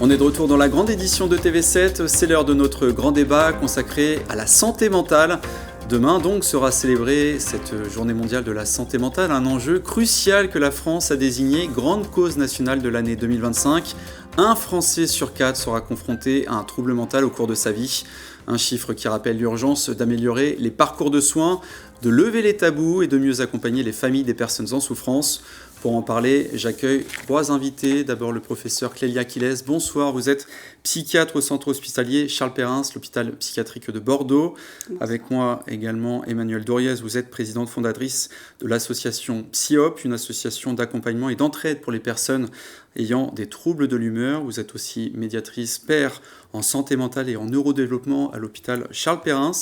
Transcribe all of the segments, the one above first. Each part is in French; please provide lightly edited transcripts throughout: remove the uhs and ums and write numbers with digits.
On est de retour dans la grande édition de TV7, c'est l'heure de notre grand débat consacré à la santé mentale. Demain donc sera célébrée cette journée mondiale de la santé mentale, un enjeu crucial que la France a désigné grande cause nationale de l'année 2025. Un Français sur 4 sera confronté à un trouble mental au cours de sa vie. Un chiffre qui rappelle l'urgence d'améliorer les parcours de soins, de lever les tabous et de mieux accompagner les familles des personnes en souffrance. Pour en parler, j'accueille 3 invités. D'abord le professeur Clélia Quiles. Bonsoir, vous êtes psychiatre au centre hospitalier Charles Perrin, l'hôpital psychiatrique de Bordeaux. Bonsoir. Avec moi également Emmanuelle Doriez, vous êtes présidente fondatrice de l'association PsyHop, une association d'accompagnement et d'entraide pour les personnes ayant des troubles de l'humeur. Vous êtes aussi médiatrice pair en santé mentale et en neurodéveloppement à l'hôpital Charles Perrin.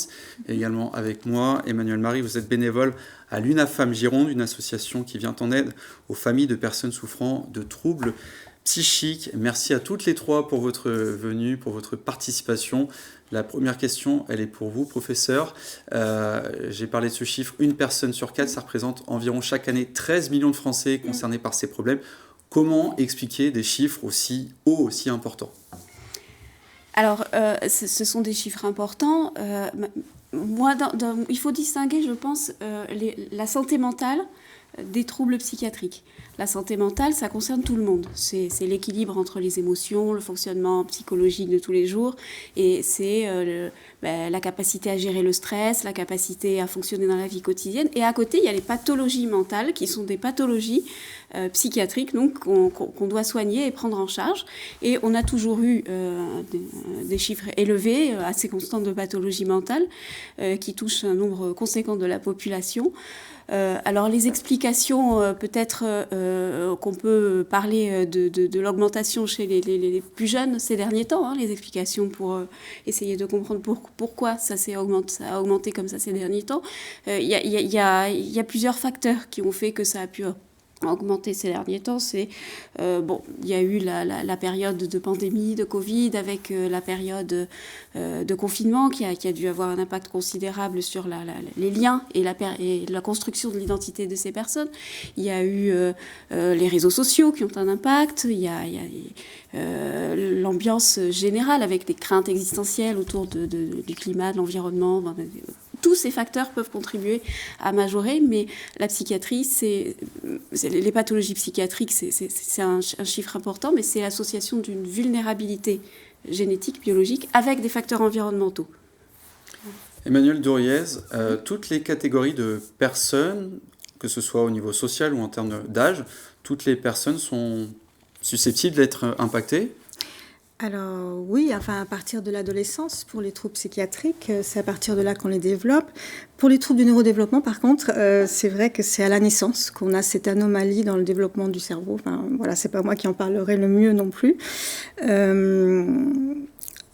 Et également avec moi, Emmanuelle Marie, vous êtes bénévole à l'UNAFAM Gironde, une association qui vient en aide aux familles de personnes souffrant de troubles psychiques. Merci à toutes les 3 pour votre venue, pour votre participation. La première question, elle est pour vous, professeur. J'ai parlé de ce chiffre, une personne sur 4, ça représente environ chaque année 13 millions de Français concernés par ces problèmes. Comment expliquer des chiffres aussi hauts, aussi importants ? Alors, ce sont des chiffres importants. Il faut distinguer, je pense, la santé mentale des troubles psychiatriques. La santé mentale, ça concerne tout le monde. C'est l'équilibre entre les émotions, le fonctionnement psychologique de tous les jours, et c'est la capacité à gérer le stress, la capacité à fonctionner dans la vie quotidienne. Et à côté, il y a les pathologies mentales, qui sont des pathologies psychiatriques, donc qu'on doit soigner et prendre en charge. Et on a toujours eu des chiffres élevés, assez constants de pathologies mentales, qui touchent un nombre conséquent de la population. Alors les explications, peut-être qu'on peut parler de l'augmentation chez les plus jeunes ces derniers temps, les explications pour essayer de comprendre pourquoi ça a augmenté comme ça ces derniers temps. Il y a plusieurs facteurs qui ont fait que ça a pu augmenté ces derniers temps. Il y a eu la période de pandémie, de Covid, avec la période de confinement qui a dû avoir un impact considérable sur les liens et la construction de l'identité de ces personnes. Il y a eu les réseaux sociaux qui ont un impact. Il y a l'ambiance générale avec des craintes existentielles autour du climat, de l'environnement. Tous ces facteurs peuvent contribuer à majorer, mais la psychiatrie, les pathologies psychiatriques, c'est un chiffre important, mais c'est l'association d'une vulnérabilité génétique, biologique, avec des facteurs environnementaux. Emmanuelle Doriez, toutes les catégories de personnes, que ce soit au niveau social ou en termes d'âge, toutes les personnes sont susceptibles d'être impactées ? Alors oui, à partir de l'adolescence, pour les troubles psychiatriques, c'est à partir de là qu'on les développe. Pour les troubles du neurodéveloppement, par contre, c'est vrai que c'est à la naissance qu'on a cette anomalie dans le développement du cerveau. C'est pas moi qui en parlerai le mieux non plus.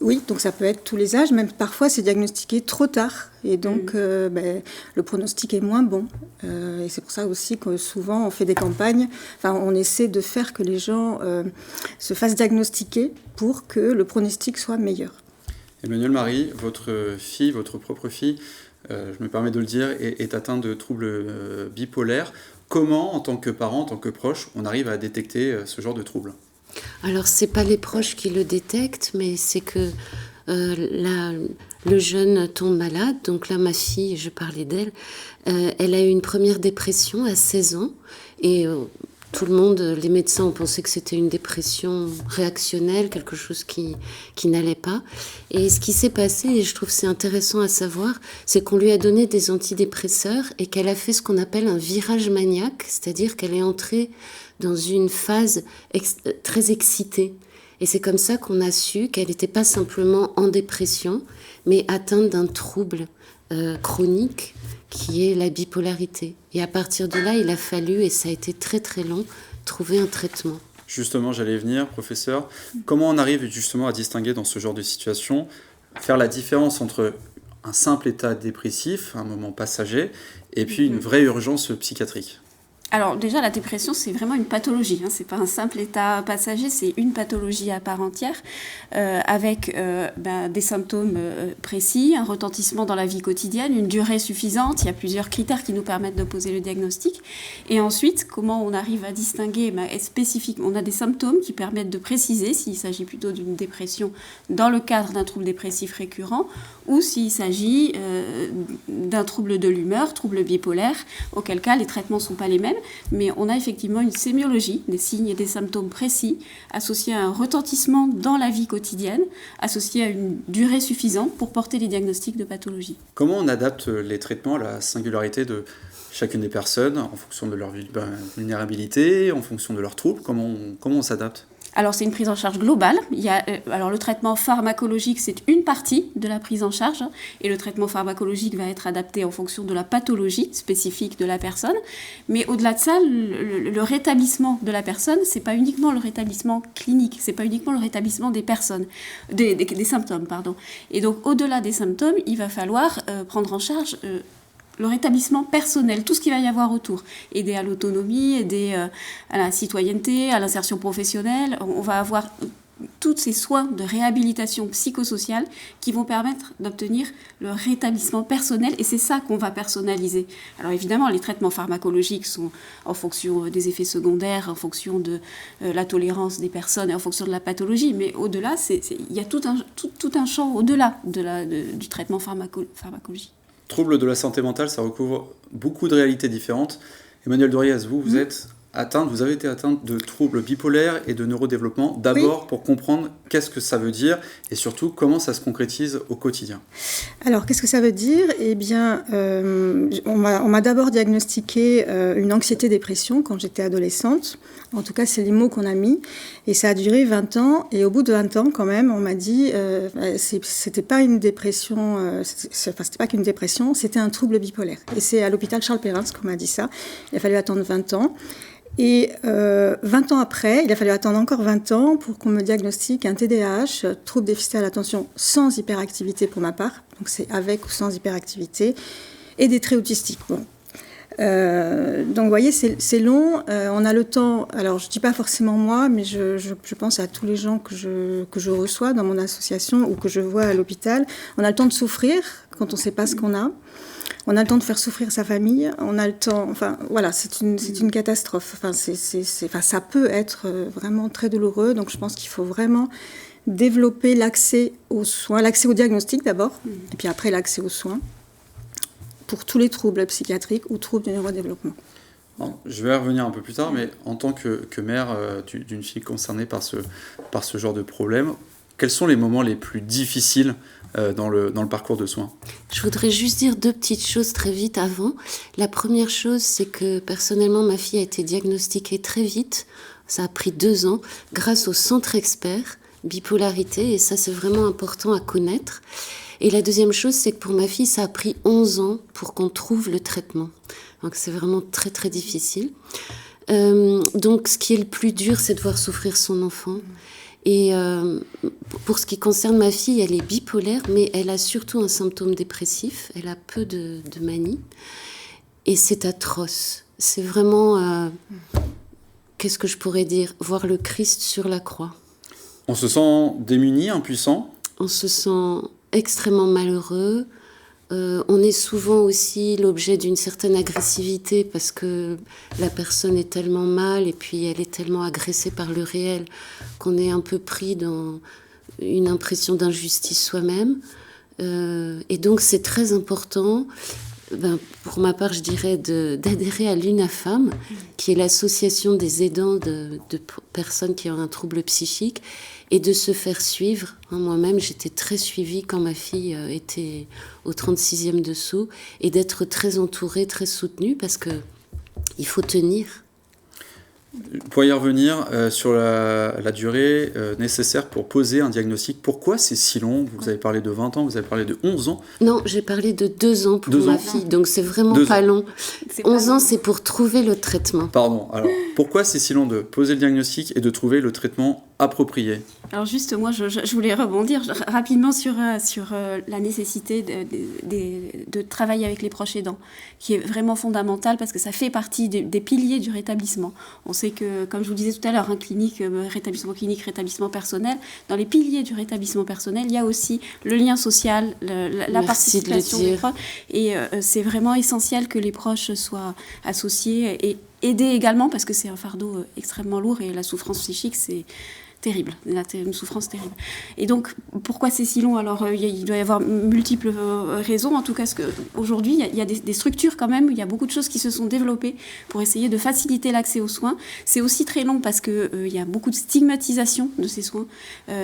Oui, donc ça peut être tous les âges, même parfois c'est diagnostiqué trop tard et donc le pronostic est moins bon. Et c'est pour ça aussi que souvent on fait des campagnes, on essaie de faire que les gens se fassent diagnostiquer pour que le pronostic soit meilleur. Emmanuelle Marie, votre fille, votre propre fille, je me permets de le dire, est atteinte de troubles bipolaires. Comment, en tant que parent, en tant que proche, on arrive à détecter ce genre de troubles ? Alors, c'est pas les proches qui le détectent, mais c'est que le jeune tombe malade. Donc là, ma fille, je parlais d'elle, elle a eu une première dépression à 16 ans. Et tout le monde, les médecins ont pensé que c'était une dépression réactionnelle, quelque chose qui n'allait pas. Et ce qui s'est passé, et je trouve que c'est intéressant à savoir, c'est qu'on lui a donné des antidépresseurs et qu'elle a fait ce qu'on appelle un virage maniaque, c'est-à-dire qu'elle est entrée dans une phase très excitée. Et c'est comme ça qu'on a su qu'elle n'était pas simplement en dépression, mais atteinte d'un trouble chronique qui est la bipolarité. Et à partir de là, il a fallu, et ça a été très très long, trouver un traitement. Justement, j'allais venir, professeur. Comment on arrive justement à distinguer dans ce genre de situation, faire la différence entre un simple état dépressif, un moment passager, et puis une vraie urgence psychiatrique ? Alors déjà, la dépression, c'est vraiment une pathologie. C'est pas un simple état passager, c'est une pathologie à part entière, avec des symptômes précis, un retentissement dans la vie quotidienne, une durée suffisante. Il y a plusieurs critères qui nous permettent de poser le diagnostic. Et ensuite, comment on arrive à distinguer spécifiquement, on a des symptômes qui permettent de préciser s'il s'agit plutôt d'une dépression dans le cadre d'un trouble dépressif récurrent ou s'il s'agit d'un trouble de l'humeur, trouble bipolaire, auquel cas les traitements ne sont pas les mêmes. Mais on a effectivement une sémiologie, des signes et des symptômes précis, associés à un retentissement dans la vie quotidienne, associés à une durée suffisante pour porter les diagnostics de pathologie. Comment on adapte les traitements à la singularité de chacune des personnes, en fonction de leur vulnérabilité, en fonction de leurs troubles? Comment on s'adapte? Alors, c'est une prise en charge globale. Alors, le traitement pharmacologique, c'est une partie de la prise en charge. Et le traitement pharmacologique va être adapté en fonction de la pathologie spécifique de la personne. Mais au-delà de ça, le rétablissement de la personne, c'est pas uniquement le rétablissement clinique, c'est pas uniquement le rétablissement des personnes, des symptômes, pardon. Et donc, au-delà des symptômes, il va falloir prendre en charge le rétablissement personnel, tout ce qu'il va y avoir autour. Aider à l'autonomie, aider à la citoyenneté, à l'insertion professionnelle. On va avoir tous ces soins de réhabilitation psychosociale qui vont permettre d'obtenir le rétablissement personnel, et c'est ça qu'on va personnaliser. Alors évidemment, les traitements pharmacologiques sont en fonction des effets secondaires, en fonction de la tolérance des personnes et en fonction de la pathologie, mais au-delà, il y a tout un champ au-delà du traitement pharmacologique. Troubles de la santé mentale, ça recouvre beaucoup de réalités différentes. Emmanuelle Doriez, vous avez été atteinte de troubles bipolaires et de neurodéveloppement. D'abord, pour comprendre qu'est-ce que ça veut dire et surtout comment ça se concrétise au quotidien. Alors, qu'est-ce que ça veut dire ? Eh bien, on m'a d'abord diagnostiqué une anxiété-dépression quand j'étais adolescente. En tout cas, c'est les mots qu'on a mis. Et ça a duré 20 ans. Et au bout de 20 ans, quand même, on m'a dit c'était pas une dépression, c'était pas qu'une dépression, c'était un trouble bipolaire. Et c'est à l'hôpital Charles Perrins qu'on m'a dit ça. Il a fallu attendre 20 ans. Et 20 ans après, il a fallu attendre encore 20 ans pour qu'on me diagnostique un TDAH, trouble déficitaire de l'attention sans hyperactivité pour ma part. Donc c'est avec ou sans hyperactivité. Et des traits autistiques. Bon. Donc vous voyez, c'est long, on a le temps, alors je ne dis pas forcément moi, mais je pense à tous les gens que je reçois dans mon association ou que je vois à l'hôpital. On a le temps de souffrir quand on ne sait pas ce qu'on a. On a le temps de faire souffrir sa famille, on a le temps, enfin voilà, c'est une catastrophe. Enfin, ça peut être vraiment très douloureux, donc je pense qu'il faut vraiment développer l'accès aux soins, l'accès au diagnostic d'abord, et puis après l'accès aux soins, pour tous les troubles psychiatriques ou troubles du neurodéveloppement. Bon, je vais y revenir un peu plus tard, mais en tant que mère d'une fille concernée par ce genre de problème, quels sont les moments les plus difficiles dans le parcours de soins? Je voudrais juste dire 2 petites choses très vite avant. La première chose, c'est que personnellement, ma fille a été diagnostiquée très vite. Ça a pris 2 ans grâce au centre expert bipolarité, et ça, c'est vraiment important à connaître. Et la deuxième chose, c'est que pour ma fille, ça a pris 11 ans pour qu'on trouve le traitement. Donc c'est vraiment très très difficile. Donc ce qui est le plus dur, c'est de voir souffrir son enfant. Et pour ce qui concerne ma fille, elle est bipolaire, mais elle a surtout un symptôme dépressif. Elle a peu de manie. Et c'est atroce. C'est vraiment, qu'est-ce que je pourrais dire, voir le Christ sur la croix. On se sent démuni, impuissant? On se sent extrêmement malheureux. On est souvent aussi l'objet d'une certaine agressivité parce que la personne est tellement mal et puis elle est tellement agressée par le réel qu'on est un peu pris dans une impression d'injustice soi-même. Et donc c'est très important, pour ma part je dirais, d'adhérer à l'UNAFAM, qui est l'association des aidants de personnes qui ont un trouble psychique, et de se faire suivre. Moi-même, j'étais très suivie quand ma fille était au 36e dessous, et d'être très entourée, très soutenue, parce qu'il faut tenir. Pour y revenir sur la durée nécessaire pour poser un diagnostic, pourquoi c'est si long? Vous avez parlé de 20 ans, vous avez parlé de 11 ans. Non, j'ai parlé de 2 ans pour ma fille, donc c'est vraiment pas long. 11 ans, c'est pour trouver le traitement. Pardon, alors pourquoi c'est si long de poser le diagnostic et de trouver le traitement appropriée. Alors juste, moi, je voulais rebondir rapidement sur la nécessité de travailler avec les proches aidants, qui est vraiment fondamentale parce que ça fait partie des piliers du rétablissement. On sait que, comme je vous disais tout à l'heure, rétablissement clinique, rétablissement personnel, dans les piliers du rétablissement personnel, il y a aussi le lien social, la participation des proches. Et c'est vraiment essentiel que les proches soient associés et aidés également parce que c'est un fardeau extrêmement lourd et la souffrance psychique, c'est terrible, une souffrance terrible. Et donc, pourquoi c'est si long ? Alors, il doit y avoir multiples raisons. En tout cas, aujourd'hui, il y a des structures quand même, il y a beaucoup de choses qui se sont développées pour essayer de faciliter l'accès aux soins. C'est aussi très long parce qu'il y a beaucoup de stigmatisation de ces soins.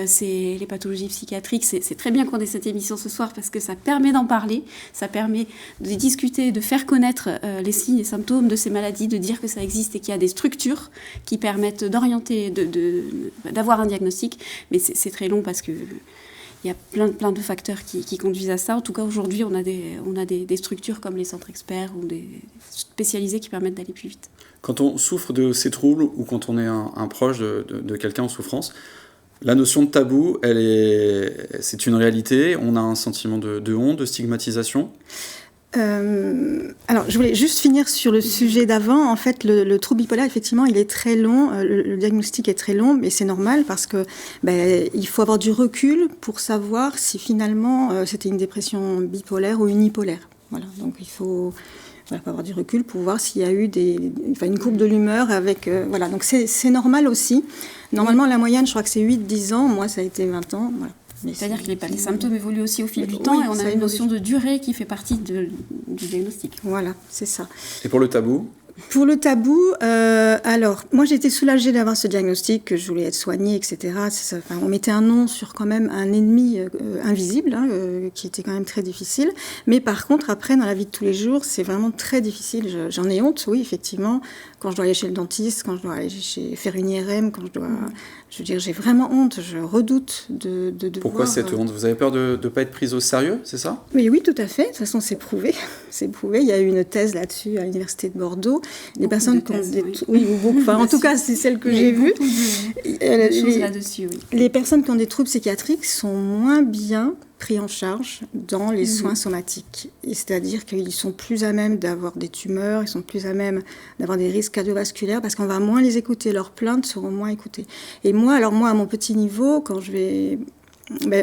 C'est les pathologies psychiatriques. C'est très bien qu'on ait cette émission ce soir parce que ça permet d'en parler, ça permet de discuter, de faire connaître les signes et symptômes de ces maladies, de dire que ça existe et qu'il y a des structures qui permettent d'orienter, d'avoir un diagnostic, mais c'est très long parce que il y a plein de facteurs qui conduisent à ça. En tout cas, aujourd'hui, on a des structures comme les centres experts ou des spécialisés qui permettent d'aller plus vite. Quand on souffre de ces troubles ou quand on est un proche de quelqu'un en souffrance, la notion de tabou, c'est une réalité. On a un sentiment de honte, de stigmatisation. Alors, je voulais juste finir sur le sujet d'avant. En fait, le trouble bipolaire, effectivement, il est très long. Le diagnostic est très long, mais c'est normal parce que il faut avoir du recul pour savoir si finalement c'était une dépression bipolaire ou unipolaire. Voilà. Donc, il faut avoir du recul pour voir s'il y a eu une courbe de l'humeur avec... voilà. Donc, c'est normal aussi. Normalement, la moyenne, je crois que c'est 8-10 ans. Moi, ça a été 20 ans. Voilà. C'est-à-dire que les symptômes évoluent aussi au fil du temps et on a une notion de durée qui fait partie du diagnostic. Voilà, c'est ça. Et pour le tabou ? Pour le tabou, alors, moi j'ai été soulagée d'avoir ce diagnostic, que je voulais être soignée, etc. On mettait un nom sur quand même un ennemi invisible, qui était quand même très difficile. Mais par contre, après, dans la vie de tous les jours, c'est vraiment très difficile. J'en ai honte, oui, effectivement, quand je dois aller chez le dentiste, quand je dois aller faire une IRM, quand je dois... Je veux dire, j'ai vraiment honte, je redoute de Pourquoi cette honte ? Vous avez peur de ne pas être prise au sérieux, c'est ça ? Mais oui, tout à fait. De toute façon, c'est prouvé. C'est prouvé. Il y a eu une thèse là-dessus à l'Université de Bordeaux. Des personnes qui ont beaucoup. Enfin, en tout cas, c'est celle que j'ai vue. Les personnes qui ont des troubles psychiatriques sont moins bien pris en charge dans les soins somatiques. Et c'est-à-dire qu'ils sont plus à même d'avoir des tumeurs, ils sont plus à même d'avoir des risques cardiovasculaires parce qu'on va moins les écouter, leurs plaintes seront moins écoutées. Et moi, à mon petit niveau, quand je vais...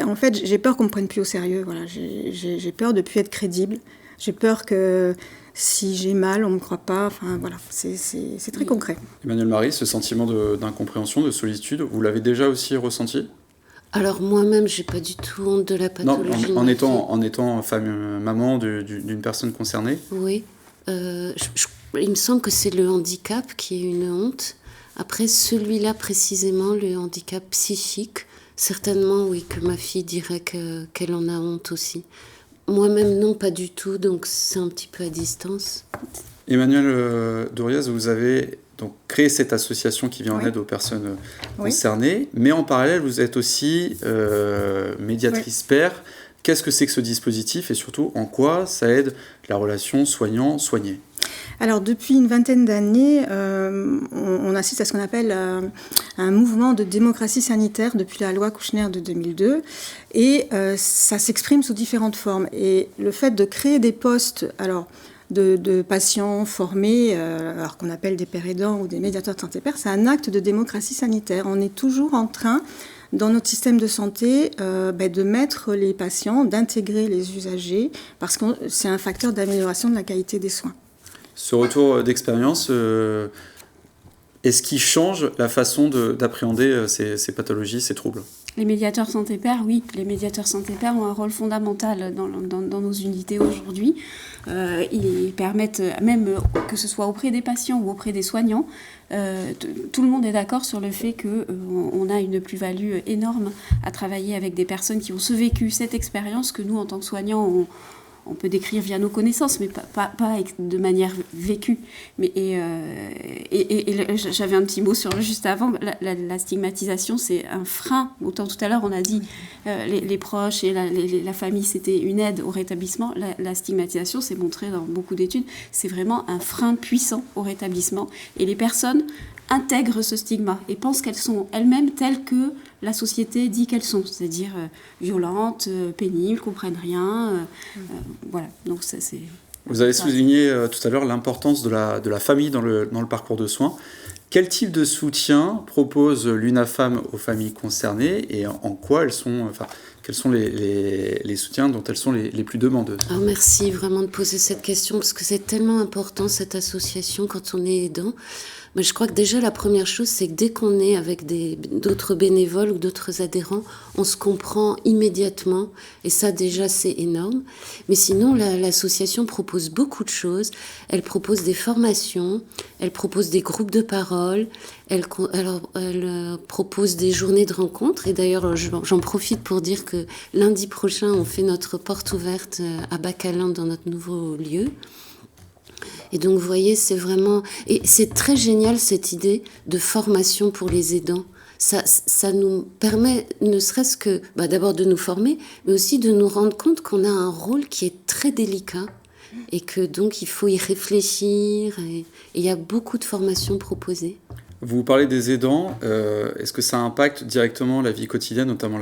en fait, j'ai peur qu'on me prenne plus au sérieux. Voilà. J'ai peur de ne plus être crédible. J'ai peur que si j'ai mal, on ne me croit pas. Enfin, voilà, c'est très concret. Emmanuelle Marie, ce sentiment d'incompréhension, de solitude, vous l'avez déjà aussi ressenti ? Alors moi-même, j'ai pas du tout honte de la pathologie. Non, en étant maman d'une personne concernée. Oui, il me semble que c'est le handicap qui est une honte. Après, celui-là précisément, le handicap psychique, certainement oui, que ma fille dirait qu'elle en a honte aussi. Moi-même, non, pas du tout, donc c'est un petit peu à distance. Emmanuelle Douriez, vous avez donc créé cette association qui vient en aide aux personnes concernées, mais en parallèle, vous êtes aussi médiatrice père. Qu'est-ce que c'est que ce dispositif et surtout, en quoi ça aide la relation soignant-soigné ? Alors, depuis une vingtaine d'années, on assiste à ce qu'on appelle un mouvement de démocratie sanitaire depuis la loi Kouchner de 2002. Et ça s'exprime sous différentes formes. Et le fait de créer des postes de patients formés, alors qu'on appelle des pères aidants ou des médiateurs de santé père, c'est un acte de démocratie sanitaire. On est toujours en train, dans notre système de santé, de mettre les patients, d'intégrer les usagers, parce que c'est un facteur d'amélioration de la qualité des soins. Ce retour d'expérience, est-ce qu'il change la façon d'appréhender ces pathologies, ces troubles ? Les médiateurs santé père, oui. Les médiateurs santé père ont un rôle fondamental dans nos unités aujourd'hui. Ils permettent, même que ce soit auprès des patients ou auprès des soignants, tout le monde est d'accord sur le fait qu'on a une plus-value énorme à travailler avec des personnes qui ont vécu cette expérience que nous, en tant que soignants, on peut décrire via nos connaissances, mais pas de manière vécue. Mais, j'avais un petit mot sur juste avant. La stigmatisation, c'est un frein. Autant tout à l'heure, on a dit les proches et la famille, c'était une aide au rétablissement. La stigmatisation, c'est montré dans beaucoup d'études, c'est vraiment un frein puissant au rétablissement. Et les personnes intègrent ce stigma et pensent qu'elles sont elles-mêmes telles que la société dit qu'elles sont, c'est-à-dire violentes, pénibles, comprennent rien. Voilà, donc ça c'est... Vous avez souligné tout à l'heure l'importance de la famille dans le parcours de soins. Quel type de soutien propose l'UNAFAM aux familles concernées et en quoi quels sont les soutiens dont elles sont les plus demandeuses? Alors merci vraiment de poser cette question parce que c'est tellement important cette association quand on est aidant. Mais je crois que déjà la première chose, c'est que dès qu'on est avec d'autres bénévoles ou d'autres adhérents, on se comprend immédiatement et ça déjà c'est énorme. Mais sinon l'association propose beaucoup de choses. Elle propose des formations, elle propose des groupes de parole, elle propose des journées de rencontres et d'ailleurs j'en profite pour dire que lundi prochain on fait notre porte ouverte à Bacalan dans notre nouveau lieu. Et donc, vous voyez, c'est vraiment... Et c'est très génial, cette idée de formation pour les aidants. Ça nous permet, ne serait-ce que, d'abord de nous former, mais aussi de nous rendre compte qu'on a un rôle qui est très délicat et que donc, il faut y réfléchir. Et il y a beaucoup de formations proposées. Vous parlez des aidants. Est-ce que ça impacte directement la vie quotidienne, notamment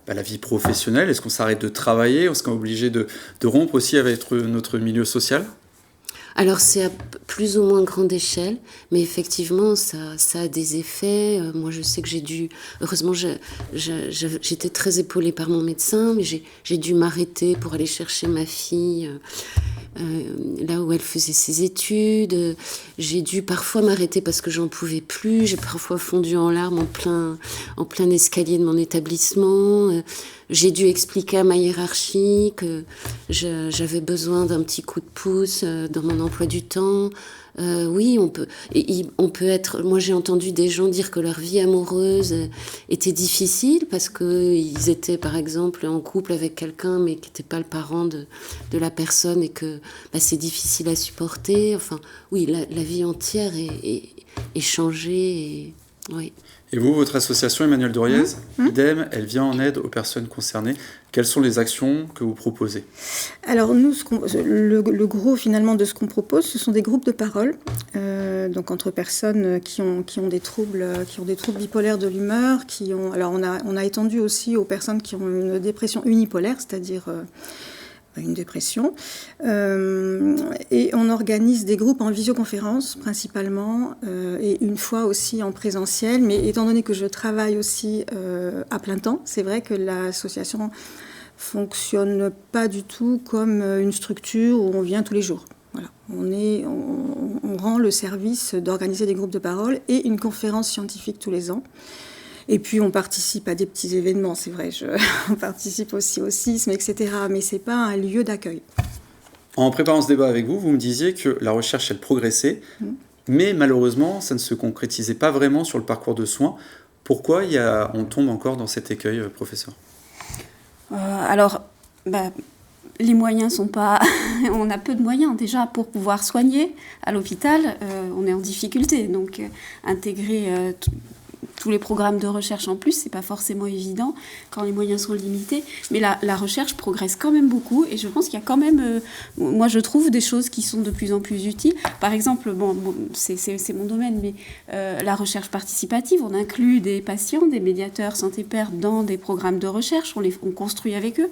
la vie professionnelle? Est-ce qu'on s'arrête de travailler? Est-ce qu'on est obligé de rompre aussi avec notre milieu social? Alors c'est à plus ou moins grande échelle, mais effectivement ça a des effets. Moi je sais que heureusement j'étais très épaulée par mon médecin, mais j'ai dû m'arrêter pour aller chercher ma fille là où elle faisait ses études. J'ai dû parfois m'arrêter parce que j'en pouvais plus. J'ai parfois fondu en larmes en plein escalier de mon établissement. J'ai dû expliquer à ma hiérarchie que j'avais besoin d'un petit coup de pouce dans mon emploi du temps. Oui, on peut être... Moi, j'ai entendu des gens dire que leur vie amoureuse était difficile parce qu'ils étaient, par exemple, en couple avec quelqu'un, mais qui n'était pas le parent de la personne et que c'est difficile à supporter. Enfin, oui, la vie entière est changée. Oui. Et vous, votre association Emmanuel Doriez, idem, elle vient en aide aux personnes concernées. Quelles sont les actions que vous proposez? Alors nous, le gros finalement de ce qu'on propose, ce sont des groupes de parole, donc entre personnes qui ont des troubles bipolaires de l'humeur, alors on a étendu aussi aux personnes qui ont une dépression unipolaire, c'est-à-dire une dépression. Et on organise des groupes en visioconférence principalement et une fois aussi en présentiel. Mais étant donné que je travaille aussi à plein temps, c'est vrai que l'association fonctionne pas du tout comme une structure où on vient tous les jours. Voilà. On rend le service d'organiser des groupes de parole et une conférence scientifique tous les ans. Et puis, on participe à des petits événements, c'est vrai. On participe aussi au sisme, etc. Mais ce n'est pas un lieu d'accueil. En préparant ce débat avec vous, vous me disiez que la recherche, elle progressait, mais malheureusement, ça ne se concrétisait pas vraiment sur le parcours de soins. Pourquoi on tombe encore dans cet écueil, professeur? Les moyens sont pas... On a peu de moyens déjà pour pouvoir soigner à l'hôpital. On est en difficulté, donc intégrer... tous les programmes de recherche en plus, c'est pas forcément évident quand les moyens sont limités. Mais la recherche progresse quand même beaucoup et je pense qu'il y a quand même, moi je trouve des choses qui sont de plus en plus utiles. Par exemple, c'est mon domaine, mais la recherche participative, on inclut des patients, des médiateurs santé-père dans des programmes de recherche, on construit avec eux.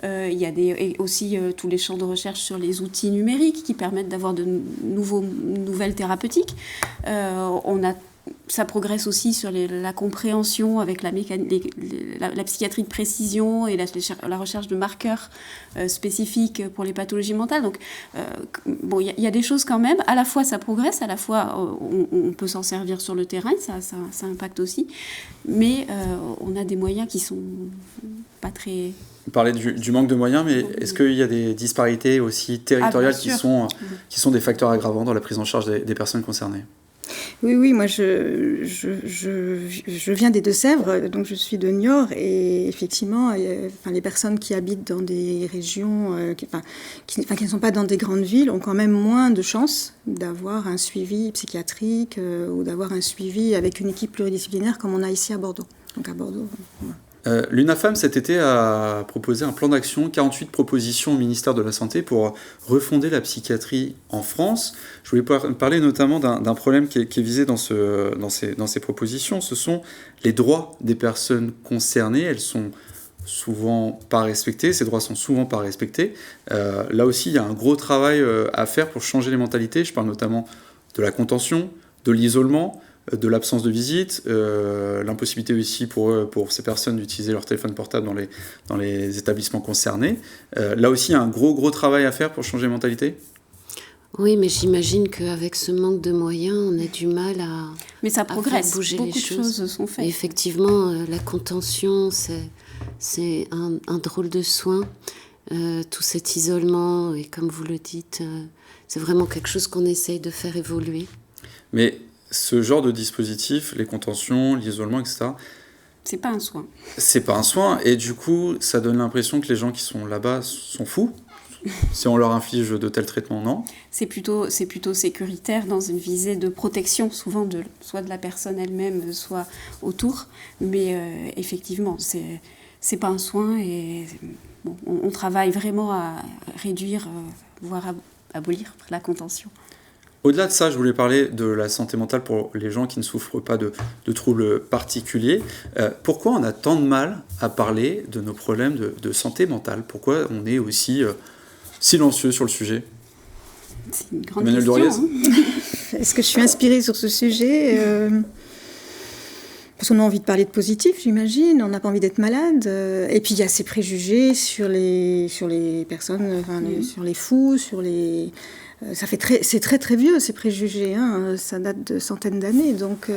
Il y a aussi tous les champs de recherche sur les outils numériques qui permettent d'avoir de nouvelles thérapeutiques. Ça progresse aussi sur la compréhension avec la psychiatrie de précision et la recherche de marqueurs spécifiques pour les pathologies mentales. Donc, il y a des choses quand même. À la fois, ça progresse, à la fois, on peut s'en servir sur le terrain, ça impacte aussi. Mais on a des moyens qui sont pas très... Vous parlez du manque de moyens, mais est-ce qu'il y a des disparités aussi territoriales qui sont des facteurs aggravants dans la prise en charge des personnes concernées? Oui, moi je viens des Deux-Sèvres, donc je suis de Niort et effectivement, les personnes qui habitent dans des régions qui ne sont pas dans des grandes villes ont quand même moins de chances d'avoir un suivi psychiatrique ou d'avoir un suivi avec une équipe pluridisciplinaire comme on a ici à Bordeaux. Donc à Bordeaux, voilà. L'UNAFAM cet été a proposé un plan d'action, 48 propositions au ministère de la Santé pour refonder la psychiatrie en France. Je voulais parler notamment d'un problème qui est visé dans ces propositions. Ce sont les droits des personnes concernées. Elles sont souvent pas respectés, ces droits sont souvent pas respectés. Là aussi, il y a un gros travail à faire pour changer les mentalités. Je parle notamment de la contention, de l'isolement, de l'absence de visite, l'impossibilité aussi pour ces personnes d'utiliser leur téléphone portable dans les établissements concernés. Là aussi, il y a un gros travail à faire pour changer les mentalités. Oui, mais j'imagine qu'avec ce manque de moyens, on a du mal mais ça progresse. À faire bouger Beaucoup les de choses. sont faites. Et effectivement, la contention, c'est un drôle de soin. Tout cet isolement, et comme vous le dites, c'est vraiment quelque chose qu'on essaye de faire évoluer. Mais ce genre de dispositif, les contentions, l'isolement, etc., c'est pas un soin. C'est pas un soin, et du coup, ça donne l'impression que les gens qui sont là-bas sont fous. Si on leur inflige de tels traitements, non. C'est plutôt sécuritaire dans une visée de protection, souvent soit de la personne elle-même, soit autour. Mais effectivement, c'est pas un soin et bon, on travaille vraiment à réduire, voire à abolir la contention. Au-delà de ça, je voulais parler de la santé mentale pour les gens qui ne souffrent pas de troubles particuliers. Pourquoi on a tant de mal à parler de nos problèmes de santé mentale ? Pourquoi on est aussi silencieux sur le sujet ? C'est une grande question. Hein. Est-ce que je suis inspirée sur ce sujet Parce qu'on a envie de parler de positif, j'imagine. On n'a pas envie d'être malade. Et puis il y a ces préjugés sur les personnes, sur les fous, sur les... c'est très vieux, ces préjugés. Hein. Ça date de centaines d'années. Donc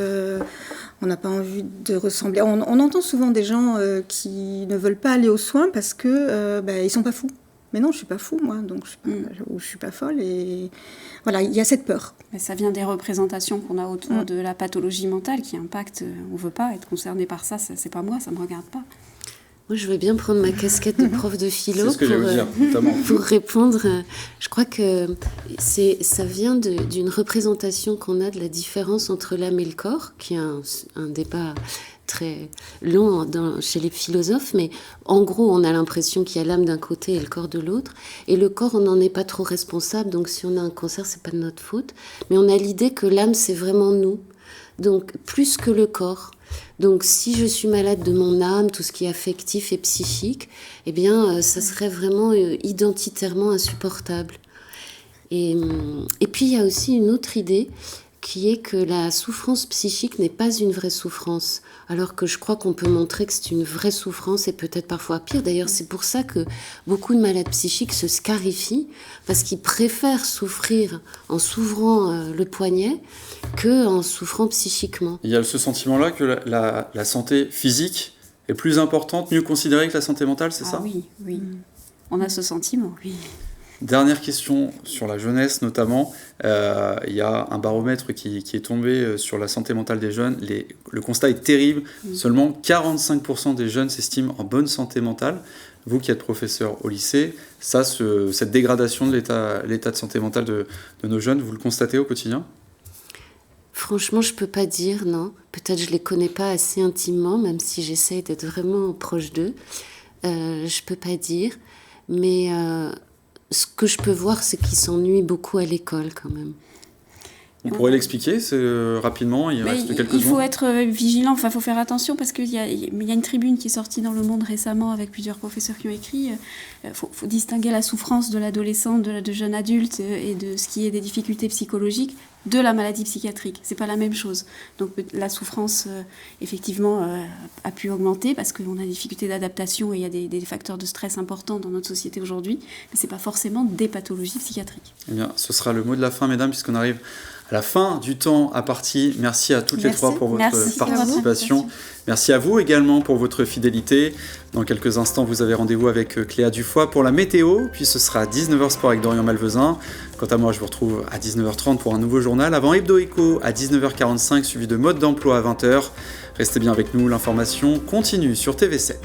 on n'a pas envie de ressembler. On entend souvent des gens qui ne veulent pas aller aux soins parce que ils sont pas fous. Mais non, je suis pas fou, moi, donc je suis pas folle. Et voilà, il y a cette peur. Mais ça vient des représentations qu'on a autour de la pathologie mentale qui impactent. On veut pas être concerné par ça. C'est pas moi, ça me regarde pas. Moi, je veux bien prendre ma casquette de prof de philo pour répondre. Je crois que ça vient d'une représentation qu'on a de la différence entre l'âme et le corps, qui est un débat très long chez les philosophes, mais en gros, on a l'impression qu'il y a l'âme d'un côté et le corps de l'autre. Et le corps, on n'en est pas trop responsable, donc si on a un cancer, c'est pas de notre faute. Mais on a l'idée que l'âme, c'est vraiment nous, donc plus que le corps. Donc si je suis malade de mon âme, tout ce qui est affectif et psychique, eh bien, ça serait vraiment identitairement insupportable. Et puis, il y a aussi une autre idée qui est que la souffrance psychique n'est pas une vraie souffrance, alors que je crois qu'on peut montrer que c'est une vraie souffrance et peut-être parfois pire. D'ailleurs, c'est pour ça que beaucoup de malades psychiques se scarifient, parce qu'ils préfèrent souffrir en s'ouvrant le poignet qu'en souffrant psychiquement. Il y a ce sentiment-là que la santé physique est plus importante, mieux considérée que la santé mentale, c'est ça ? Oui. On a ce sentiment, oui. Dernière question sur la jeunesse notamment. Il y a un baromètre qui est tombé sur la santé mentale des jeunes. Le constat est terrible. Seulement 45% des jeunes s'estiment en bonne santé mentale. Vous qui êtes professeur au lycée, cette dégradation de l'état de santé mentale de nos jeunes, vous le constatez au quotidien ? Franchement, je peux pas dire, non. Peut-être je les connais pas assez intimement, même si j'essaye d'être vraiment proche d'eux. Je peux pas dire. Mais... ce que je peux voir, c'est qu'ils s'ennuient beaucoup à l'école, quand même. On pourrait l'expliquer rapidement, il reste quelques secondes. Il faut être vigilant, il faut faire attention, parce qu'il y a une tribune qui est sortie dans Le Monde récemment avec plusieurs professeurs qui ont écrit. Faut distinguer la souffrance de l'adolescent, de jeune adulte et de ce qui est des difficultés psychologiques de la maladie psychiatrique. C'est pas la même chose. Donc la souffrance, effectivement, a pu augmenter parce qu'on a des difficultés d'adaptation et il y a des facteurs de stress importants dans notre société aujourd'hui, mais c'est pas forcément des pathologies psychiatriques. Eh bien, ce sera le mot de la fin, mesdames, puisqu'on arrive à la fin du temps à partie. Merci à toutes les trois pour votre participation. Merci à vous également pour votre fidélité. Dans quelques instants, vous avez rendez-vous avec Cléa Dufoy pour la météo, puis ce sera à 19h Sport avec Dorian Malvezin. Quant à moi, je vous retrouve à 19h30 pour un nouveau journal, avant Hebdo Echo à 19h45, suivi de Mode d'emploi à 20h. Restez bien avec nous, l'information continue sur TV7.